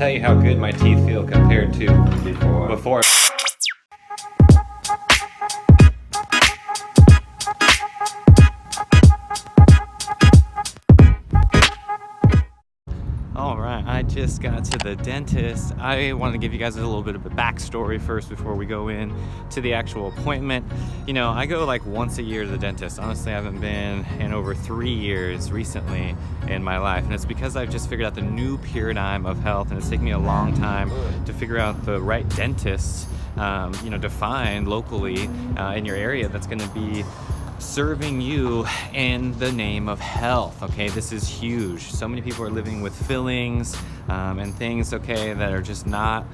tell you how good my teeth feel compared to before. Alright, I just got to the dentist. I want to give you guys a little bit of a backstory first before we go in to the actual appointment. You know, I go like once a year to the dentist. Honestly, I haven't been in over 3 years recently in my life, and it's because I've just figured out the new paradigm of health, and it's taken me a long time to figure out the right dentist, you know, to find locally in your area that's going to be serving you in the name of health. Okay, this is huge. So many people are living with fillings and things, okay, that are just not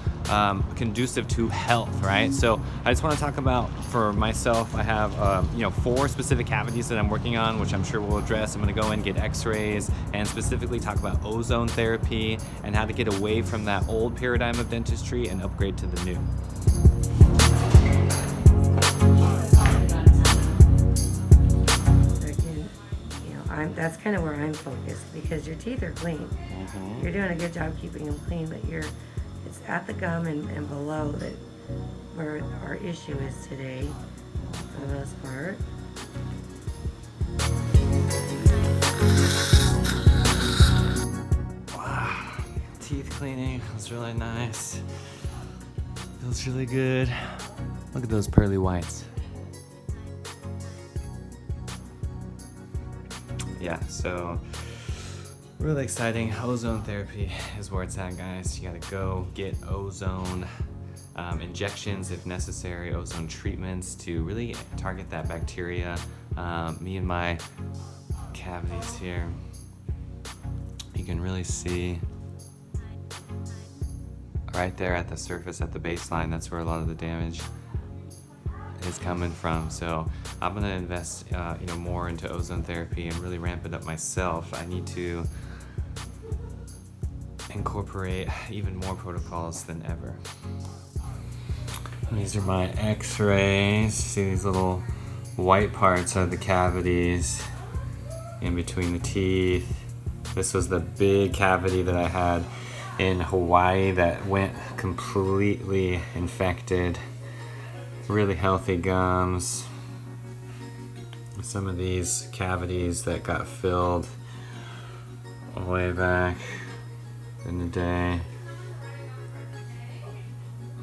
conducive to health, right? So I just want to talk about, for myself, I have you know, 4 specific cavities that I'm working on, which I'm sure we'll address. I'm going to go and get x-rays and specifically talk about ozone therapy and how to get away from that old paradigm of dentistry and upgrade to the new. That's kind of where I'm focused, because your teeth are clean. You're doing a good job keeping them clean, but it's at the gum and below that where our issue is today, for the most part. Wow, teeth cleaning was really nice. Feels really good. Look at those pearly whites. Yeah, so really exciting. Ozone therapy is where it's at, guys. You gotta go get ozone injections if necessary, ozone treatments to really target that bacteria. Me and my cavities here, you can really see right there at the surface, at the baseline, that's where a lot of the damage is coming from. So I'm gonna invest you know, more into ozone therapy and really ramp it up myself. I need to incorporate even more protocols than ever. These are my x-rays. See these little white parts are the cavities in between the teeth. This was the big cavity that I had in Hawaii that went completely infected. Really healthy gums. Some of these cavities that got filled way back in the day,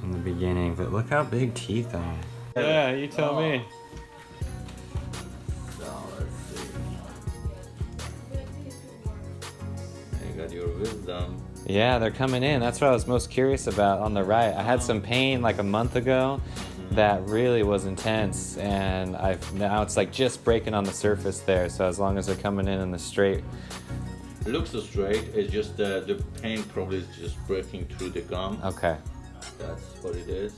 in the beginning. But look how big teeth are. Yeah, you tell me. So let's see. You got your wisdom. Yeah, they're coming in. That's what I was most curious about on the right. I had some pain like a month ago that really was intense, and now it's like just breaking on the surface there. So as long as they're coming in the straight. It looks straight. It's just the pain probably is just breaking through the gum. Okay. That's what it is.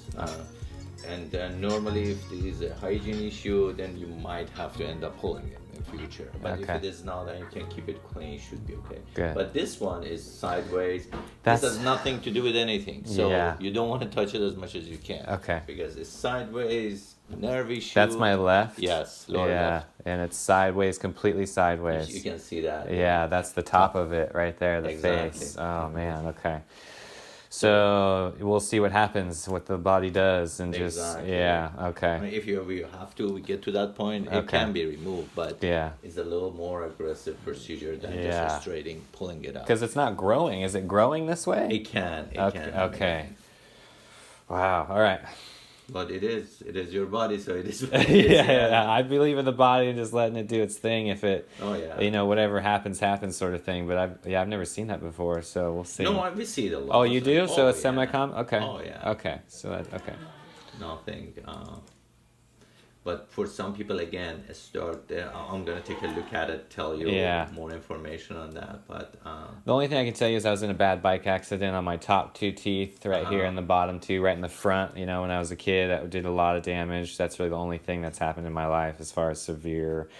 And normally if there is a hygiene issue, then you might have to end up pulling it in future. But if it is not, then you can keep it clean, it should be okay. Good. But this one is sideways. This has nothing to do with anything. So you don't want to touch it as much as you can. Okay. Because it's sideways, nerve issue. That's my left? Yes, lower left. And it's sideways, completely sideways. You can see that. Yeah, that's the top of it right there, the face. Oh man, okay. So we'll see what happens, what the body does, and just yeah, okay. I mean, if you have to get to that point, it can be removed, but it's a little more aggressive procedure than just straighting, pulling it out. Because it's not growing. Is it growing this way? It can. Okay. Wow. All right. But it is your body, so it is. Yeah, I believe in the body and just letting it do its thing. If it, you know, whatever happens, happens, sort of thing. But I've never seen that before, so we'll see. No, we see it a lot. Oh, you do? So it's semi-common. Okay. Oh yeah. Okay. So okay. Nothing. But for some people, again, I'm gonna take a look at it, tell you more information on that. But the only thing I can tell you is I was in a bad bike accident on my top 2 teeth, right here, and the bottom 2, right in the front. You know, when I was a kid, that did a lot of damage. That's really the only thing that's happened in my life as far as severe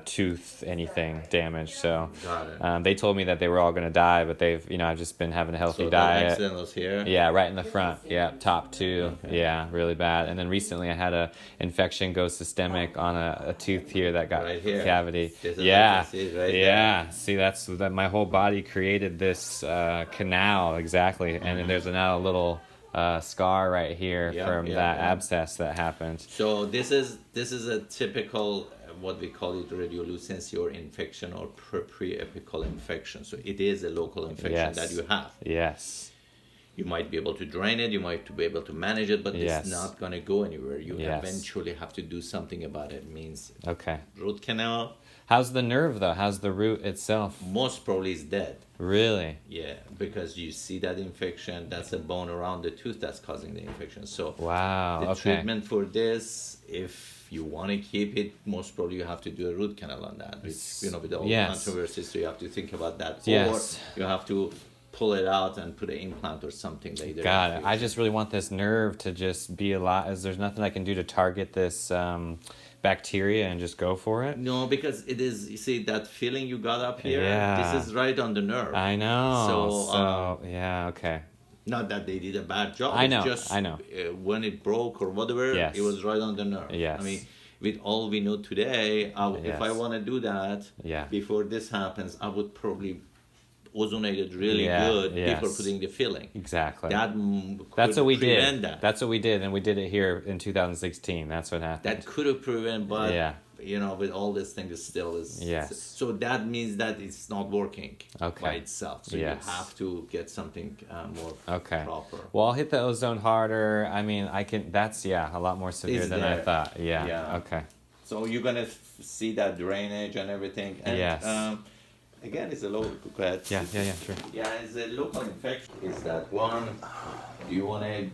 tooth anything damage. So Got it. they told me that they were all going to die, but they've, you know, I've just been having a healthy So diet. that accident was here? Yeah, right in the front. Yeah, top two. Okay. Yeah, really bad. And then recently I had a infection go systemic on a tooth here that got Right here. cavity. This is Yeah, what you see right yeah. there. See, that's that. My whole body created this canal exactly, and then there's now a little scar right here from that abscess that happened. So this is a typical what we call it radiolucency or infection or pre-apical infection. So it is a local infection that you have. Yes. You might be able to drain it, you might be able to manage it, but Yes. it's not going to go anywhere. You Yes. eventually have to do something about it. It means Okay. root canal How's the nerve though? How's the root itself? most probably is dead. Really? Yeah, because you see that infection, that's a bone around the tooth that's causing the infection. So Wow. the Okay. treatment for this, if you want to keep it, most probably you have to do a root canal on that, which, you know, with all the Yes. controversies, so you have to think about that. Yes. Or you have to pull it out and put an implant or something later. Got in it. the I future. just really want this nerve to just be a lot. As there's nothing I can do to target this bacteria and just go for it. No, because it is, you see, that feeling you got up here, Yeah. this is right on the nerve. I know. So, yeah. Okay. Not that they did a bad job. I it's know, Just, I know. When it broke or whatever, Yes. it was right on the nerve. Yes. I mean, with all we know today, if I Yes. want to do that, Yeah. before this happens, I would probably ozonate it really Yeah, good yes. before putting the filling. Exactly. That That's what we prevent did. That. That's what we did, and we did it here in 2016. That's what happened. That could have prevented, but Yeah. you know, with all this thing, it still is. Yes. So that means that it's not working Okay. by itself. So Yes. you have to get something more Okay. proper. Well, I'll hit the ozone harder. I mean, I can. That's a lot more severe It's than I there. thought. Yeah. Yeah. Okay. So you're gonna see that drainage and everything. And, Yes. Again, it's a local. Go ahead. Yeah. Sure. Yeah, it's a local infection. Is that one? Do you want to?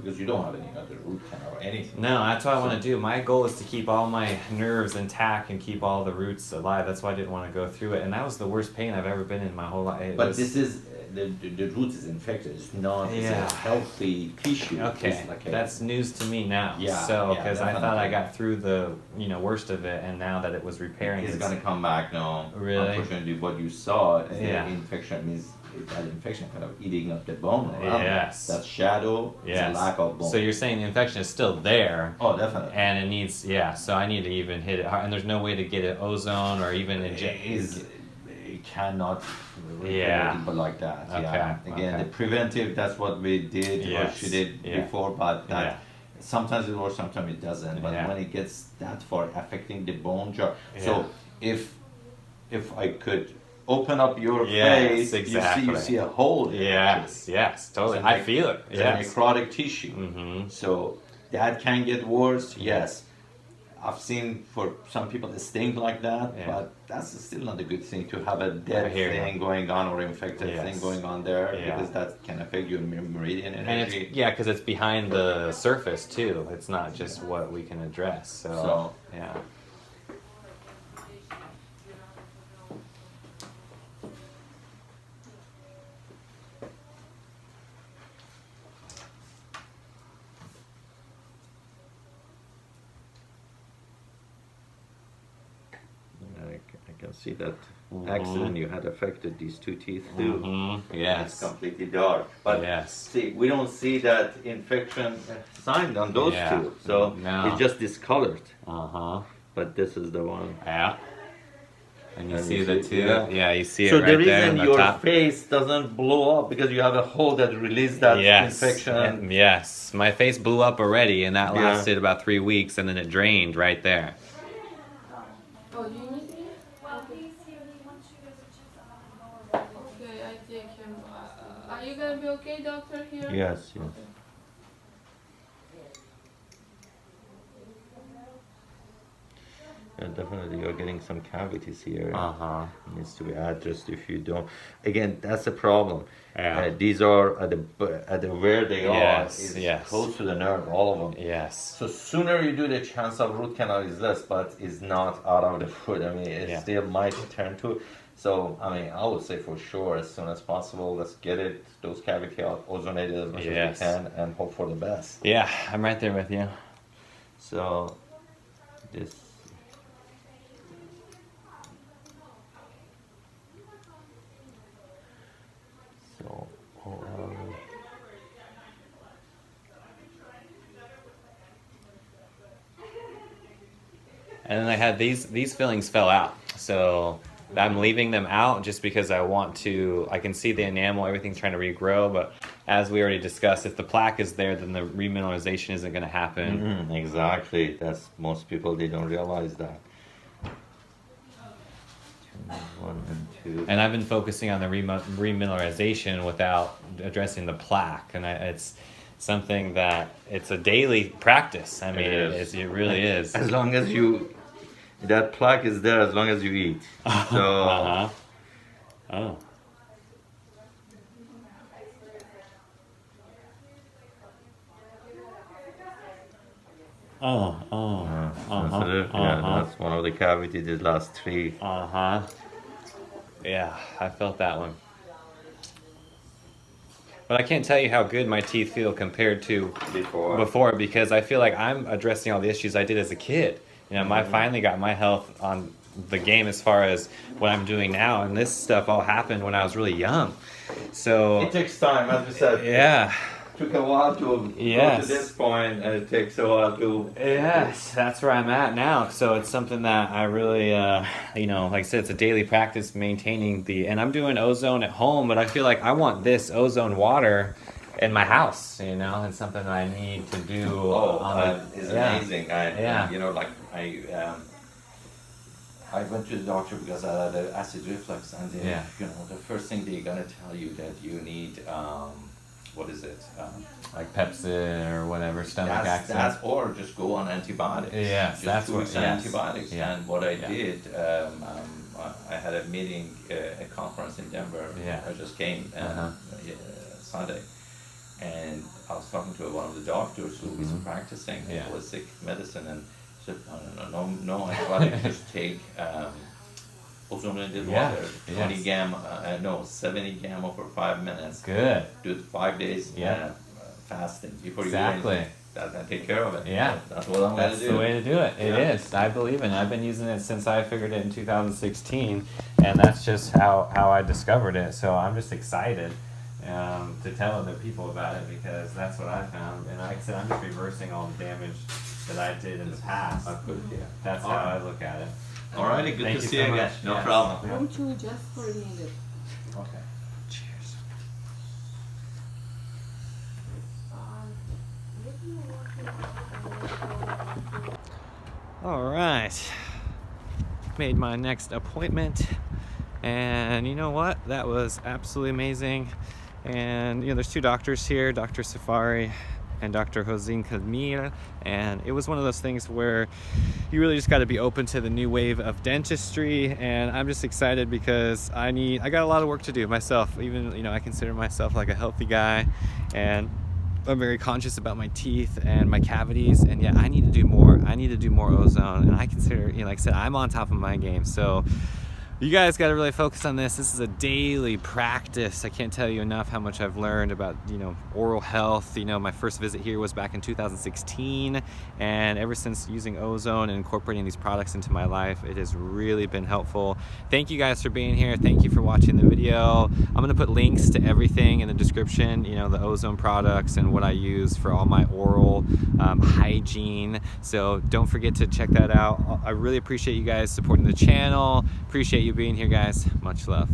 Because you don't have any other root canal or anything. No, that's what I want to do. My goal is to keep all my nerves intact and keep all the roots alive. That's why I didn't want to go through it. And that was the worst pain I've ever been in my whole life. But this is the root is infected. It's not. It's Yeah. a healthy tissue. Okay, It's like that's news to me now. Yeah, So, yeah, because I thought I definitely. got through the worst of it, and now that it was repairing, It's gonna come back now. Really? Unfortunately, what you saw is Yeah. the infection means that infection kind of eating up the bone around. Yes. That shadow is a lack of bone. So you're saying the infection is still there, Oh, definitely. and it needs so I need to even hit it hard, and there's no way to get it ozone or even inject. It cannot repair Yeah. people like that. Okay, Yeah. Again, okay. the preventive, that's what we did or Yes, she did yeah. before, but that Yeah. sometimes it works, sometimes it doesn't. But Yeah. when it gets that far affecting the bone jar, Yeah. so if I could open up your Yes, face, exactly. you see a hole there. Yes, totally. So I feel it. It's a Yes. necrotic tissue. Mm-hmm. So that can get worse, yes. I've seen for some people it stings like that, Yeah. but that's still not a good thing to have a dead I hear you. thing going on or infected Yes. thing going on there Yeah. because that can affect your meridian And energy. it's because it's behind the surface too. It's not just what we can address. So yeah. I can see that accident you had affected these two teeth too. Mm-hmm. It's Yes. completely dark. But Yes. see, we don't see that infection sign on those Yeah. two. So No. it's just discolored. Uh huh. But this is the one. Yeah. And you And see you the see- two. yeah. Yeah, you see So it right the there reason on the your top. face doesn't blow up because you have a hole that released that infection. Yes. My face blew up already, and that Yeah. lasted about 3 weeks, and then it drained right there. Oh, do you need me? Well, he's here. He wants you guys to check the lower body. Okay, I take him. Are you gonna be okay, doctor, here? Yes, yes. Yeah, definitely, you're getting some cavities here. Uh-huh. Needs to be addressed if you don't. Again, that's the problem. Yeah. These are at the where they Yes, are is yes. close to the nerve, all of them. Yes. So sooner you do, the chance of root canal is less, but it's not out of the foot. I mean, it Yeah. still might turn to. So I mean, I would say for sure, as soon as possible, let's get it those cavity out, ozonate it as much Yes. as we can, and hope for the best. Yeah, I'm right there with you. So this And then I had these fillings fell out. So I'm leaving them out just because I can see the enamel, everything's trying to regrow, but as we already discussed, if the plaque is there, then the remineralization isn't going to happen. Exactly. That's most people, they don't realize that. 1 and 2. And I've been focusing on the remineralization without addressing the plaque, and it's something that it's a daily practice. I mean, it really is. As long as that plaque is there, as long as you eat. So. Oh. That's one of the cavities, the last 3. Yeah, I felt that one. But I can't tell you how good my teeth feel compared to before because I feel like I'm addressing all the issues I did as a kid. You know, I finally got my health on the game as far as what I'm doing now, and this stuff all happened when I was really young. So it takes time, as we said. Yeah. Took a while to go to this point, and it takes a while to. Yes, that's where I'm at now. So it's something that I really, you know, like I said, it's a daily practice maintaining and I'm doing ozone at home, but I feel like I want this ozone water in my house. You know, it's something that I need to do. It's amazing. You know, like I went to the doctor because I had acid reflux, and you know, the first thing they're gonna tell you that you need. What is it? Like Pepsi or whatever, stomach acid. Or just go on antibiotics. Yes, that's what. Antibiotics. Yeah. And what I did, I had a meeting, a conference in Denver. I just came Sunday, and I was talking to one of the doctors who is practicing holistic medicine, and said, no antibiotics, just take. Ozone water, 70 gamma for 5 minutes. Good. Do it 5 days fasting before you do Exactly. anything. That take care of it. Yeah. That's what I'm going to do. That's the way to do it. It is. I believe in it. I've been using it since I figured it in 2016, and that's just how I discovered it. So I'm just excited to tell other people about it because that's what I found. And like I said, I'm just reversing all the damage that I did in the past. That's how I look at it. Alrighty, good to see you again. No Yes. problem. Won't you just for a minute? Okay. Cheers. All right. Made my next appointment, and you know what? That was absolutely amazing. And you know, there's 2 doctors here, Dr. Safari and Dr. Hossein Kamil, and it was one of those things where you really just got to be open to the new wave of dentistry, and I'm just excited because I got a lot of work to do myself. Even, you know, I consider myself like a healthy guy, and I'm very conscious about my teeth and my cavities, and yeah, I need to do more. I need to do more ozone, and I consider, you know, like I said, I'm on top of my game. So you guys got to really focus on this. This is a daily practice. I can't tell you enough how much I've learned about, you know, oral health. You know, my first visit here was back in 2016, and ever since using ozone and incorporating these products into my life, it has really been helpful. Thank you guys for being here. Thank you for watching the video. I'm gonna put links to everything in the description, you know, the ozone products and what I use for all my oral hygiene. So don't forget to check that out. I really appreciate you guys supporting the channel. Appreciate you being here, guys. Much love.